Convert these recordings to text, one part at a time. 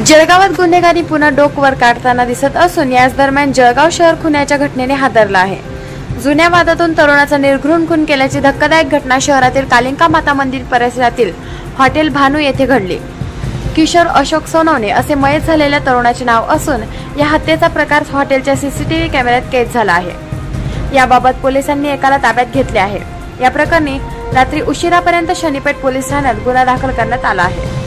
जळगावात गुन्हेगारी पुन्हा डोक वर काढताना दिसत असून याच दरम्यान जळगाव शहर खुनाच्या घटनेने हादरला आहे। जुन्या वादातून तरुणाचा निर्घृण खून केल्याची धक्कादायक घटना शहरातील कालिका माता मंदिर परिसरातील हॉटेल भानू येथे घडली। किशोर अशोक सोनवणे असे मयत झालेल्या तरुणाचे नाव असून या हत्येचा प्रकार हॉटेलच्या सीसीटीव्ही कॅमेऱ्यात कैद झाला आहे। याबाबत पोलिसांनी एकाला ताब्यात घेतले आहे। या प्रकरणी रात्री उशिरापर्यंत शनीपेठ पोलीस ठाण्यात गुन्हा दाखल करण्यात आला आहे।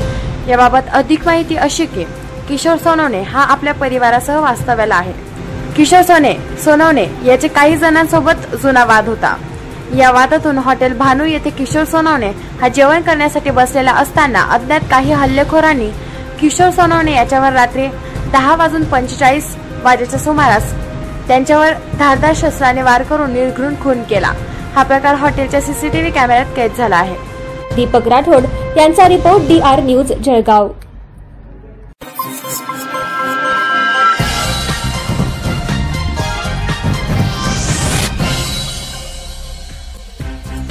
याबाबत अधिक माहिती अशी की किशोर सोनवणे हा आपल्या परिवारासह वास्तव्याला आहे। किशोर सोनवणे याचे काही जणांसोबत जुना वाद होता। या वादातून हॉटेल भानू येथे किशोर सोनवणे हा जेवण करण्यासाठी बसलेला असताना अज्ञात काही हल्लेखोरांनी किशोर सोनवणे याच्यावर रात्री 10:45 वाजेच्या सुमारास त्यांच्यावर धारदार शस्त्राने वार करून निर्घृण खून केला। हा प्रकार हॉटेलच्या सीसीटीव्ही कॅमेऱ्यात कैद झाला आहे। दीपक राठोड यांचा रिपोर्ट DR न्यूज जळगाव।